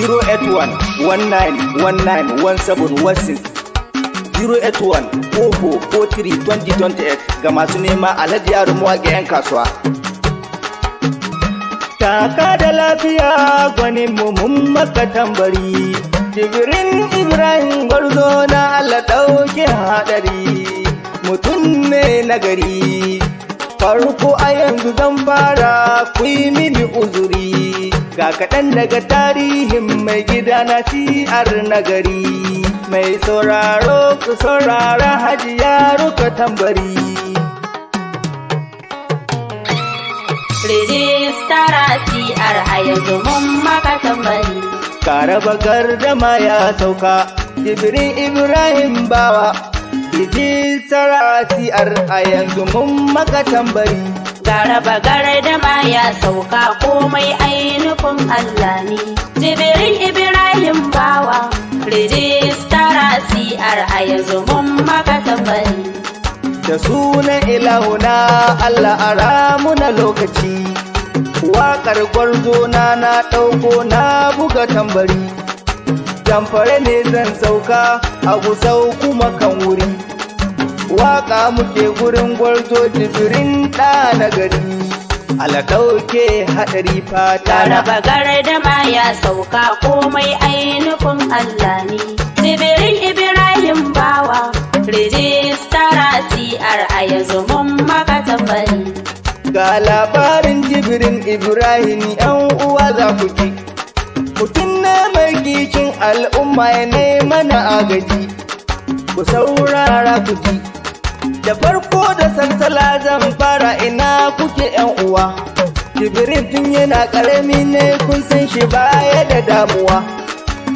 08119191716 08144432028 ga masu nema Alhaji Yaro mawaƙi 'yan kasuwa. Taka da lafiya gwanin mu mun maka tambari, Jibrin Ibrahim Gwarzo na Allah ɗauke haɗari, mutum ne nagari. Farko a yanzu zan fara ku yi mini uzuri, ga kaɗan daga tarihin mai gida na siyar nagari. Mai sauraro ku saurara Haji Yaro ka tambari. Rijistara siyar a yanzu mun maka tambari. Karaba gardama ya sauka, Jibrin Ibrahim Bawa. Rijistara siyar a yanzu mun maka tambari. Garaba gardama ya sauka komai ainufin Allah ne. Jibrin Ibrahim Bawa. Rijistara siyar a yanzu mun maka tambari. Da sunan ilahuna Allah ara muna lokaci, waƙar gwarzo na ɗauko na buga tambari. Zamfara ne zan sauka a Gusau kuma kan wuri, waƙa muke gurin gwarzo Jibrin ɗa na gari. Allah ɗauke haɗari fata na. Garaba gardama ya sauka komai ainufin Allah ne. Jibrin Ibrahim Bawa. Rijistara siyar a yanzu mun maka tambari. Ga labarin Jibrin Ibrahim 'yan uwa za ku ji, mutum ne mai kishin al'umma ya mana agaji, ku saurara ku ji. Da farko da salsala zan fara ina kuke 'yan uwa, Jibrin tun yana ƙarami ne kun san shi baya da damuwa,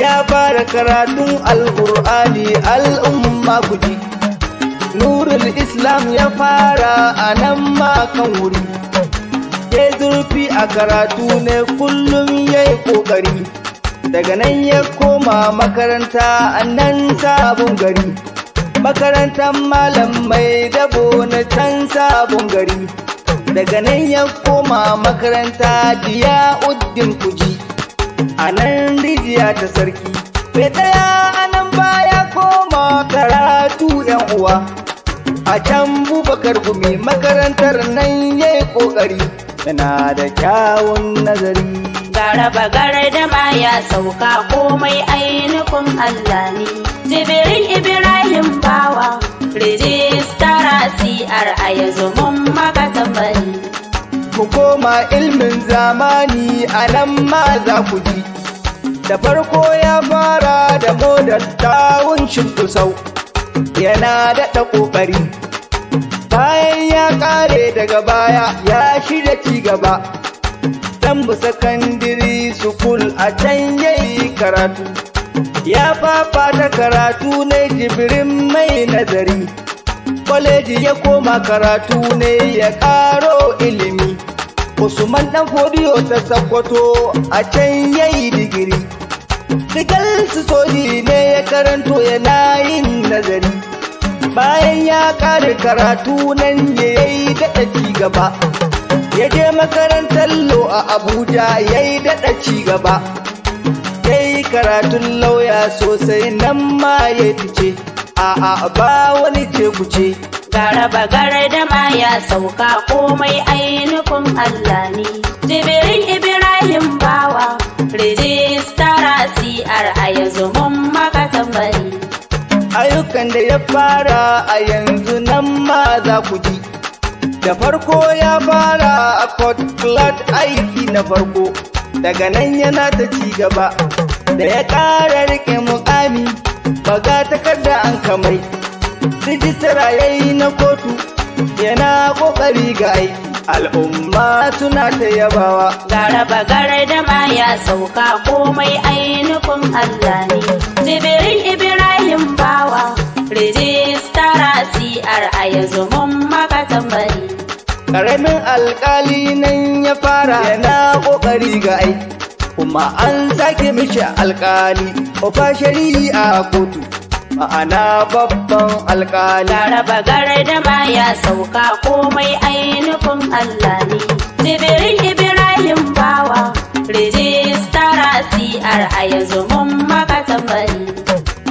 ya fara karatun alƙur'ani al'umma ku ji. Nurul Islam ya fara a nan ma kan wuri, ya zurfi a karatu ne kullum ya yi ƙoƙari, daga nan ya koma makaranta a nan Sabon Gari, makarantar malam mai dabo na can Sabon Gari, daga nan ya koma makaranta Diyauddin Kuji a nan Rijiya ta Sarki. Bai ɗaya a nan baya koma karatu 'yan uwa, a can Bubakar Gumi makarantar nan ya yi ƙoƙari, yana da kyawun nazari. Garaba gardama ya sauka komai ainufin Allah ne. Jibrin Ibrahim Bawa. Rijistara siyar a yanzu mun maka tambari. Ku koma ilmin zamani a nan ma za ku ji, da farko ya fara da modar tawun Shimkusau, yana daɗa ƙoƙari. Bayan ya ƙare daga baya ya shirya ci gaba, Sambu Secondary School a can yayi karatu, ya fafata karatu ne Jibrin mai nazari. Kwaleji ya koma karatu ne ya ƙaro ilimi, Usman ɗan Fodiyo ta Sokoto a can yayi digiri. Digal su soji ne ya karanto yana yin nazari, bayan ya ƙare karatu nan ya yi daɗa ci gaba, ya je makarantar lo a Abuja ya yi daɗa ci gaba, ya yi karatun lauya sosai nan ma ya fice, a'a ba wani ce kuce. Garaba gardama ya sauka komai ainufin Allah ne. Jibrin Ibrahim Bawa. Rijistara siyar a yanzu mun maka tambari. Ayyukan da ya fara a yanzu nan ma za ku ji, da farko ya fara a Port Cloud aiki na farko, daga nan yana ta ci gaba, da ya ƙara rike mukami baga takarda an kamai. Rijistara ya yi na kotu yana ƙoƙari ga aiki, al'umma suna ta yabawa. Garaba gardama ya sauka komai ainufin Allah ne. Jibrin Ibrahim Bawa. Rijistara siyar a yanzu mun maka tambari. Ƙaramin alƙali nan ya fara yana ƙoƙari ga aiki, kuma an sake mishi alƙali, ofa shari'a a kotu, ma'ana babban alƙali. Garaba gardama ya sauka komai ainufin Allah ne. Jibrin Ibrahim Bawa. Rijistara siyar a yanzu mun maka tambari.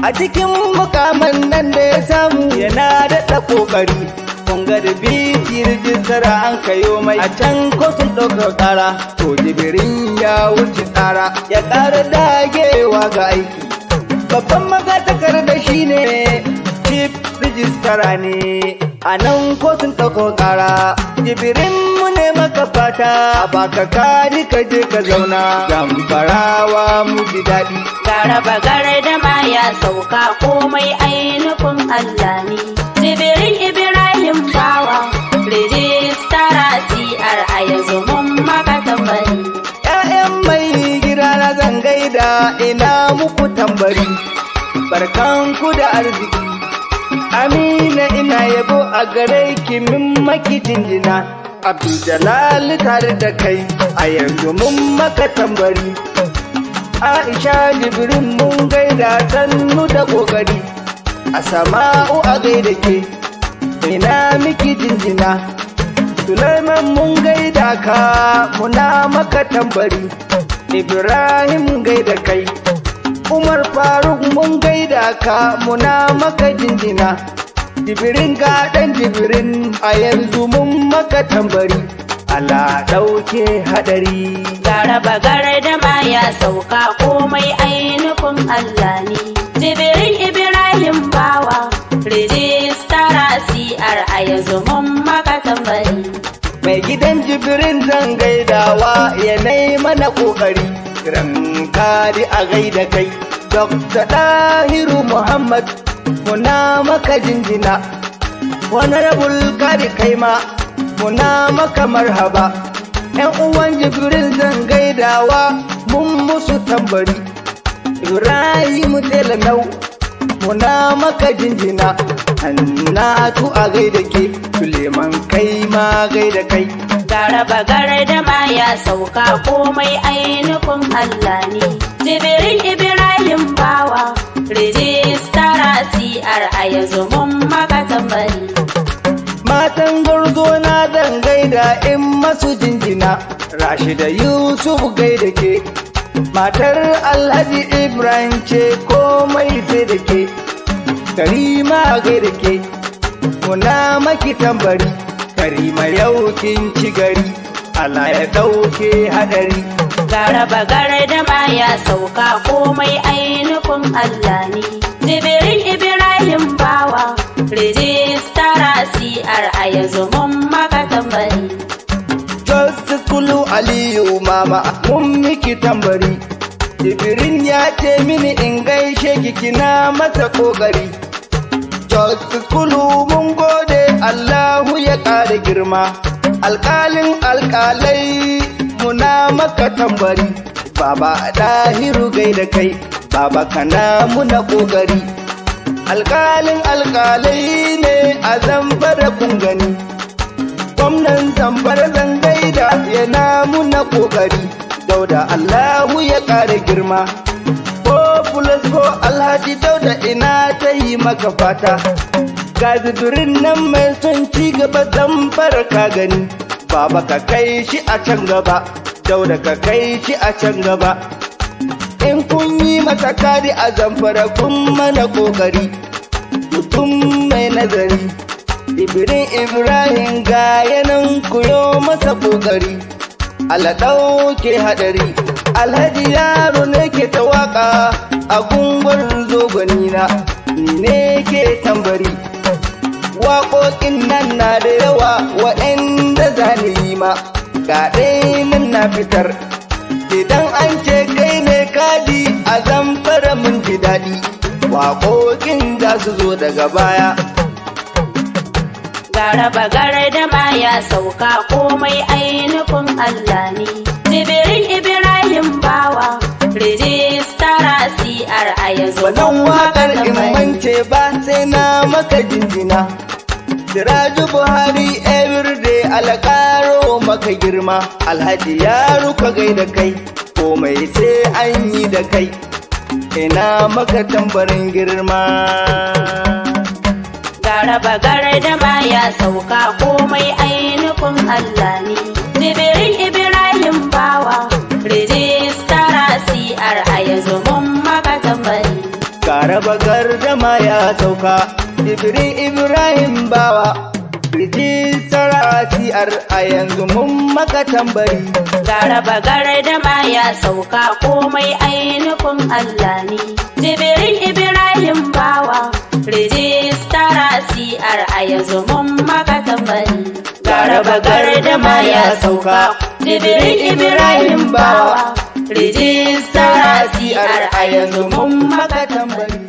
A cikin mukaman nan da ya samu yana daɗa ƙoƙari. Kunga da biti rijistara an kayo mai a can kotun ɗaukar ƙara. To jibirin ya wuce tsara ya ƙara dagewa ga aiki. Babban magatakarda shi ne chief rijistara ne a nan kotun ɗaukar ƙara. Jibirin mu ne maka fata a baka kari ka je ka zauna. Zamfarawa mu ji daɗi. Garaba gardama ya sauka komai ainufin Allah ne. Jibirin Ibrahim Bawa, rijistara CR a yanzu mun maka tambari. ‘Ya'yan mai gida na zan gaida ina muku tambari. Barkanku da arziki. Amina ina yabo a gare ki min maki jinjina. Abdul tare da kai a yanzu mun maka tambari. Aisha Jibrin mun gaida sannu da kokari. Asama'u a gaida ke ina miki jinjina. Sulaiman mun gaida ka muna maka tambari. Ibrahim gaida kai. Umar Faruk mun gaida ka muna maka jinjina. Jibirin ga ɗan jibirin a yanzu mun maka tambari. Allah ɗauke haɗari. Garaba gardama ya sauka komai ainufin Allah ne. Jibirin Ibrahim Bawa, rijistara CR a yanzu mun maka tambari. Mai gidan jibirin zan gaidawa yanayi mana ƙoƙari. Kiran kari a gaida kai. Dr. Dahiru Muhammad muna maka jinjina. Honorable kari kai ma muna maka marhaba. ‘Yan uwan jibirin zan gaidawa mun musu tambari. Ibrahim Telanau muna maka jinjina. Hannatu a gaida ke Suleiman kai ma gaida kai. Garaba gardama ya sauka komai ainufin Allah ne. Jibirin Ibrahim Bawa, rijistara CR a yanzu mun maka tambari. Matan gwarzo na zan gaida in masu jinjina. Rashida Yusuf gaida ke. Matar Alhaji Ibrahim ce komai sai da ke. Karima gaida ke. Muna maki tambari. Karima yau kin ci gari. Allah ya ɗauke haɗari. Garaba gardama ya sauka komai ainufin Allah ne. Jibirin Ibrahim Bawa, rijistara CR a yanzu mun maka tambari. Justice Kulu Aliyu mama mun miki tambari. Jibirin ya ce mini in gaishe ki kina masa kokari. Justice Kulu mun gode Allahu ya ƙara girma. Alƙalin alƙalai muna maka tambari. Baba Dahiru gaida kai, baba kana muna kokari. Alƙalin alƙalai ne a Zamfara kun gani. Gwamnan Zamfara zan gaida yana muna kokari. Dauda Allahu ya ƙara girma. Ko plus ko Alhaji Dauda ina ta yi maka fata. Ga zibirin nan mai son ci gaba Zamfara ka gani. Baba ka kai shi a can gaba. Dauda ka kai shi a can gaba. In kun yi masa kari a Zamfara kun mana kokari. Mutum mai nazari. Ibirin Ibrahim ga yanan kuyo masa kokari. Allah ɗauke haɗari. Alhaji yaro ne ke ta waka a gungun zogonina. Ni ne ke tambari. Waƙoƙin nan na da yawa waɗanda zani yi ma. Ga ɗaya nan na fitar. Idan an ce kai ne kadi a Zamfara mun ji daɗi. Waƙoƙin za su zo daga baya. Garaba gardama ya sauka komai ainufin Allah ne. Jibirin Ibrahim Bawa, rijistara CR a yanzu Wannan waƙar in mance ba sai na maka jinjina. Siraju Buhari everyday alƙaro maka girma. Alhaji yaro ka gaida kai, komai sai an yi da kai. Ina maka tambarin girma. Garaba gardama ya sauka komai ainufin Allah ne. Jibirin Ibrahim Bawa, rijistara CR a yanzu raba gardama ya sauka. Jibrin Ibrahim Bawa, rijistar CR a yanzu mun maka tambari. Ga raba gardama ya sauka komai ainukun Allah ne. Jibrin Ibrahim Bawa, rijistar CR a yanzu mun maka tambari. Ga raba gardama ya sauka. Jibrin Ibrahim Bawa, rijistar CR a yanzu mun maka tambari.